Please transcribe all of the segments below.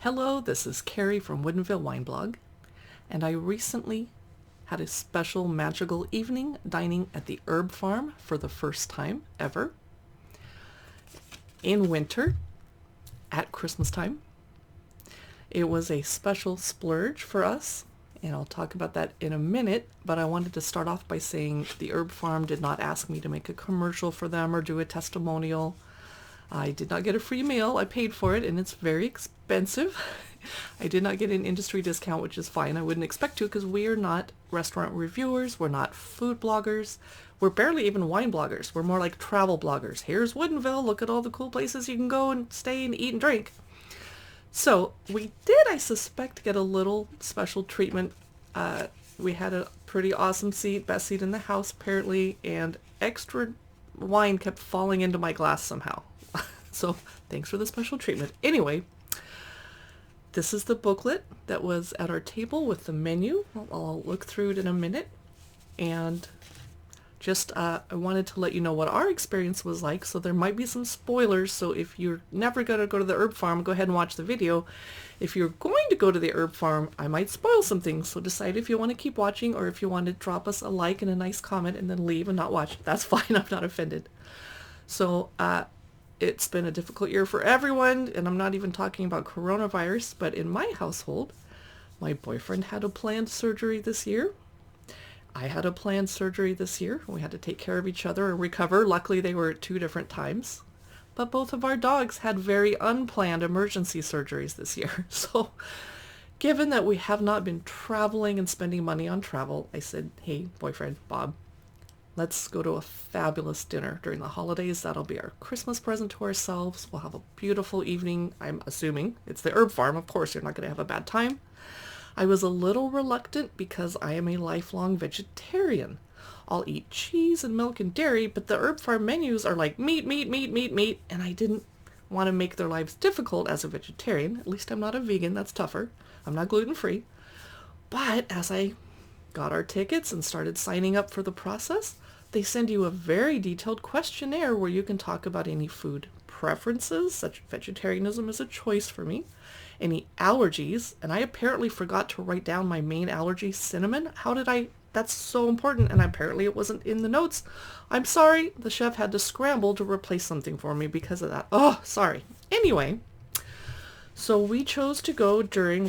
Hello, this is Carrie from Woodinville Wine Blog, and I recently had a special magical evening dining at the Herb Farm for the first time ever in winter at Christmas time. It was a special splurge for us, and I'll talk about that in a minute, but I wanted to start off by saying the Herb Farm did not ask me to make a commercial for them or do a testimonial. I did not get a free meal. I paid for it, and it's very expensive. I did not get an industry discount, which is fine. I wouldn't expect to because we are not restaurant reviewers. We're not food bloggers. We're barely even wine bloggers. We're more like travel bloggers. Here's Woodinville. Look at all the cool places you can go and stay and eat and drink. So we did, I suspect, get a little special treatment. We had a pretty awesome seat, best seat in the house apparently, and extra wine kept falling into my glass somehow. So thanks for the special treatment. Anyway, this is the booklet that was at our table with the menu. I'll look through it in a minute. And just I wanted to let you know what our experience was like. So there might be some spoilers. So if you're never going to go to the Herb Farm, go ahead and watch the video. If you're going to go to the Herb Farm, I might spoil some things. So decide if you want to keep watching or if you want to drop us a like and a nice comment and then leave and not watch. That's fine. I'm not offended. So it's been a difficult year for everyone, and I'm not even talking about coronavirus, but in my household, my boyfriend had a planned surgery this year. I had a planned surgery this year. We had to take care of each other and recover. Luckily, they were at 2 different times. But both of our dogs had very unplanned emergency surgeries this year. So given that we have not been traveling and spending money on travel, I said, hey, boyfriend, Bob, let's go to a fabulous dinner during the holidays. That'll be our Christmas present to ourselves. We'll have a beautiful evening. I'm assuming it's the Herb Farm. Of course, you're not going to have a bad time. I was a little reluctant because I am a lifelong vegetarian. I'll eat cheese and milk and dairy, but the Herb Farm menus are like meat, meat, meat, meat, meat, and I didn't want to make their lives difficult as a vegetarian. At least I'm not a vegan. That's tougher. I'm not gluten-free. But as I got our tickets and started signing up for the process, they send you a very detailed questionnaire where you can talk about any food preferences, such vegetarianism is a choice for me, any allergies, and I apparently forgot to write down my main allergy, cinnamon. That's so important, and apparently it wasn't in the notes. I'm sorry, the chef had to scramble to replace something for me because of that. Oh, sorry. Anyway, so we chose to go during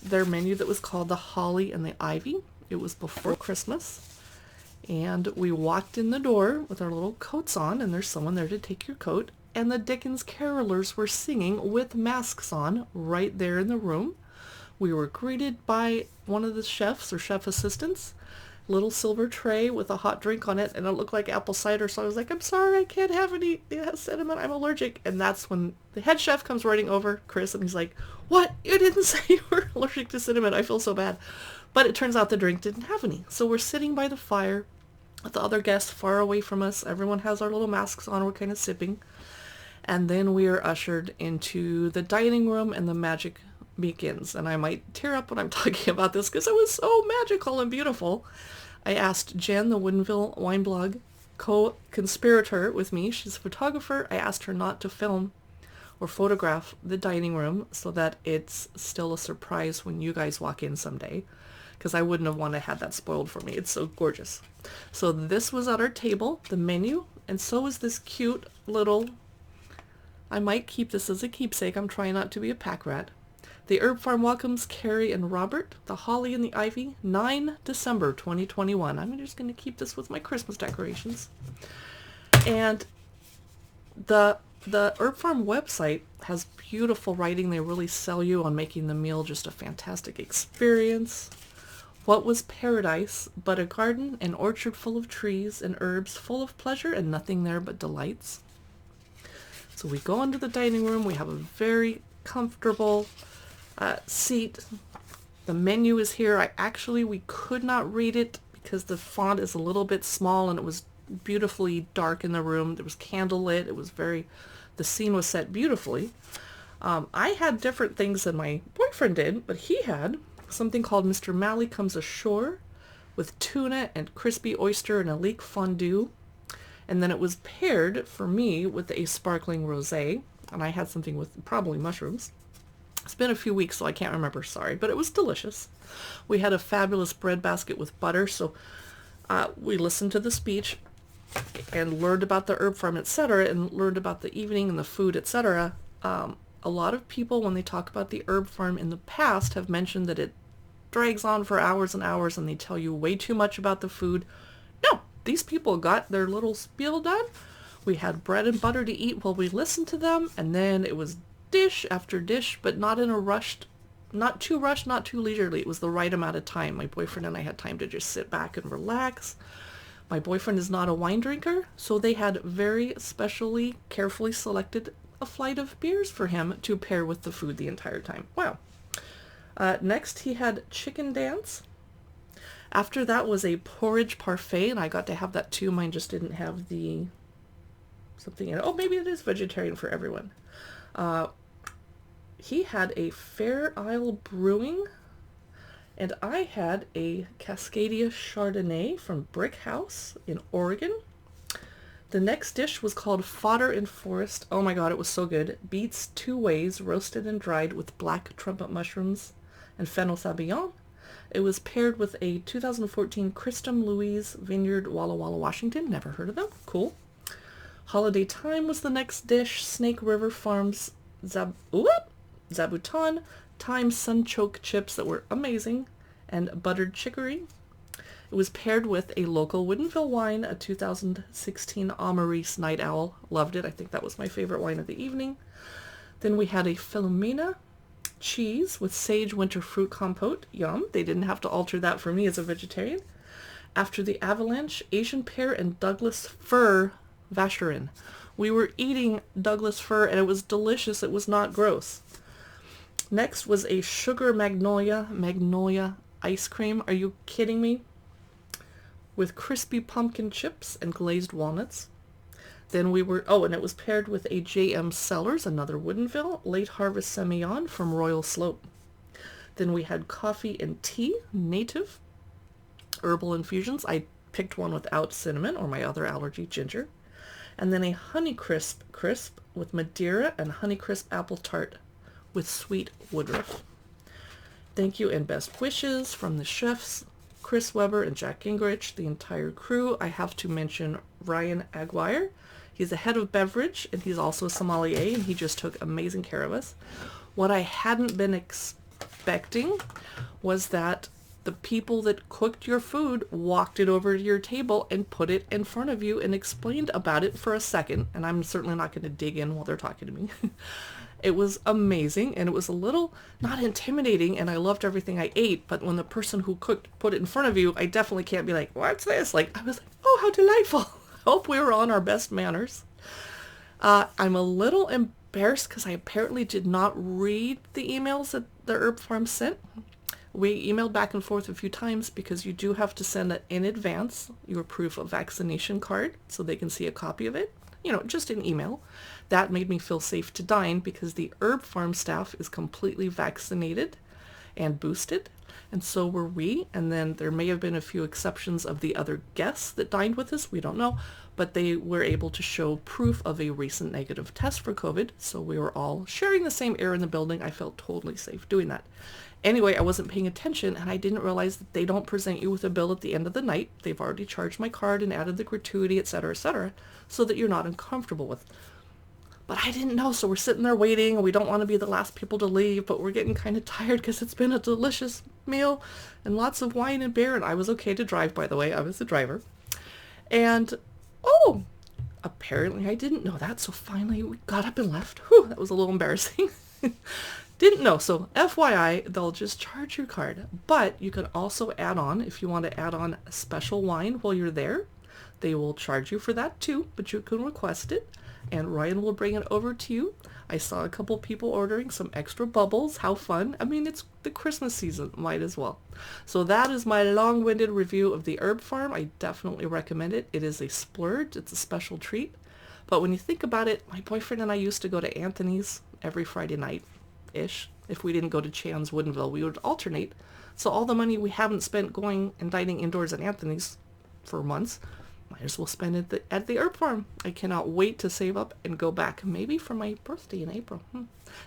their menu that was called the Holly and the Ivy. It was before Christmas. And we walked in the door with our little coats on, and there's someone there to take your coat. And the Dickens carolers were singing with masks on right there in the room. We were greeted by one of the chefs or chef assistants, little silver tray with a hot drink on it, and it looked like apple cider. So I was like, I'm sorry, I can't have any cinnamon. I'm allergic. And that's when the head chef comes running over, Chris, and he's like, what? You didn't say you were allergic to cinnamon. I feel so bad. But it turns out the drink didn't have any. So we're sitting by the fire with the other guests far away from us. Everyone has our little masks on. We're kind of sipping. And then we are ushered into the dining room and the magic begins. And I might tear up when I'm talking about this because it was so magical and beautiful. I asked Jen, the Woodinville Wine Blog co-conspirator with me. She's a photographer. I asked her not to film or photograph the dining room so that it's still a surprise when you guys walk in someday, because I wouldn't have wanted to have that spoiled for me. It's so gorgeous. So this was at our table, the menu, and so is this cute little, I might keep this as a keepsake. I'm trying not to be a pack rat. The Herb Farm welcomes Carrie and Robert, the Holly and the Ivy, 9 December 2021. I'm just going to keep this with my Christmas decorations. And the Herb Farm website has beautiful writing. They really sell you on making the meal just a fantastic experience. What was paradise but a garden and orchard full of trees and herbs, full of pleasure and nothing there but delights? So we go into the dining room. We have a very comfortable seat. The menu is here. We could not read it because the font is a little bit small and it was beautifully dark in the room. There was candlelit. The scene was set beautifully. I had different things than my boyfriend did, but he had something called Mr. Malley Comes Ashore with tuna and crispy oyster and a leek fondue. And then it was paired for me with a sparkling rosé. And I had something with probably mushrooms. It's been a few weeks, so I can't remember, sorry, but it was delicious. We had a fabulous bread basket with butter, so we listened to the speech and learned about the herb farm, etc., and learned about the evening and the food, etc. A lot of people, when they talk about the herb farm in the past, have mentioned that it drags on for hours and hours and they tell you way too much about the food. No, these people got their little spiel done. We had bread and butter to eat while we listened to them, and then it was dish after dish, but not in a rushed, not too rushed, not too leisurely. It was the right amount of time. My boyfriend and I had time to just sit back and relax. My boyfriend is not a wine drinker, so they had very specially, carefully selected a flight of beers for him to pair with the food the entire time. Wow. Next, he had chicken dance. After that was a porridge parfait, and I got to have that too. Mine just didn't have the something in it. Oh, maybe it is vegetarian for everyone. He had a Fair Isle Brewing, and I had a Cascadia Chardonnay from Brick House in Oregon. The next dish was called Fodder and Forest. Oh my god, it was so good. Beets 2 ways, roasted and dried with black trumpet mushrooms and fennel sabayon. It was paired with a 2014 Christum Louise Vineyard, Walla Walla, Washington. Never heard of them. Cool. Holiday Time was the next dish. Snake River Farms Zabuton Thyme Sunchoke chips that were amazing, and buttered chicory. It was paired with a local Woodinville wine, a 2016 Amaris Night Owl. Loved it. I think that was my favorite wine of the evening. Then we had a Philomena cheese with sage winter fruit compote. Yum. They didn't have to alter that for me as a vegetarian. After the avalanche, Asian pear and Douglas fir vacherin. We were eating Douglas fir and it was delicious. It was not gross. Next was a sugar magnolia ice cream. Are you kidding me? With crispy pumpkin chips and glazed walnuts. Then we were, and it was paired with a J.M. Cellars, another Woodinville, late harvest Semillon from Royal Slope. Then we had coffee and tea, native, herbal infusions. I picked one without cinnamon or my other allergy, ginger. And then a Honeycrisp crisp with Madeira and Honeycrisp apple tart with sweet woodruff. Thank you and best wishes from the chefs, Chris Weber and Jack Gingrich, the entire crew. I have to mention Ryan Aguirre. He's the head of beverage and he's also a sommelier, and he just took amazing care of us. What I hadn't been expecting was that the people that cooked your food walked it over to your table and put it in front of you and explained about it for a second. And I'm certainly not going to dig in while they're talking to me. It was amazing, and it was a little not intimidating, and I loved everything I ate, but when the person who cooked put it in front of you, I definitely can't be like, what's this? Like, I was like, oh, how delightful. Hope we were on our best manners. I'm a little embarrassed because I apparently did not read the emails that the Herb Farm sent. We emailed back and forth a few times because you do have to send it in advance, your proof of vaccination card, so they can see a copy of it. You know, just an email. That made me feel safe to dine because the Herb Farm staff is completely vaccinated and boosted, and so were we. And then there may have been a few exceptions of the other guests that dined with us. We don't know, but they were able to show proof of a recent negative test for COVID, so we were all sharing the same air in the building. I felt totally safe doing that. Anyway, I wasn't paying attention, and I didn't realize that they don't present you with a bill at the end of the night. They've already charged my card and added the gratuity, etc., so that you're not uncomfortable with. But I didn't know, so we're sitting there waiting, and we don't want to be the last people to leave, but we're getting kind of tired because it's been a delicious meal and lots of wine and beer, and I was okay to drive, by the way. I was the driver. And, apparently I didn't know that, so finally we got up and left. Whew, that was a little embarrassing. Didn't know. So FYI, they'll just charge your card. But you can also add on, if you want to add on a special wine while you're there, they will charge you for that too, but you can request it, and Ryan will bring it over to you. I saw a couple people ordering some extra bubbles. How fun. I mean, it's the Christmas season. Might as well. So that is my long-winded review of the Herb Farm. I definitely recommend it. It is a splurge. It's a special treat. But when you think about it, my boyfriend and I used to go to Anthony's every Friday night-ish. If we didn't go to Chan's Woodinville, we would alternate. So all the money we haven't spent going and dining indoors at Anthony's for months, might as well spend it at the herb farm. I cannot wait to save up and go back, maybe for my birthday in April.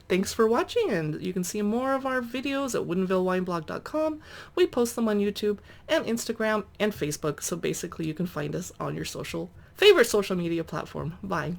Thanks for watching, and you can see more of our videos at woodinvillewineblog.com. We post them on YouTube and Instagram and Facebook, so basically you can find us on your favorite social media platform. Bye.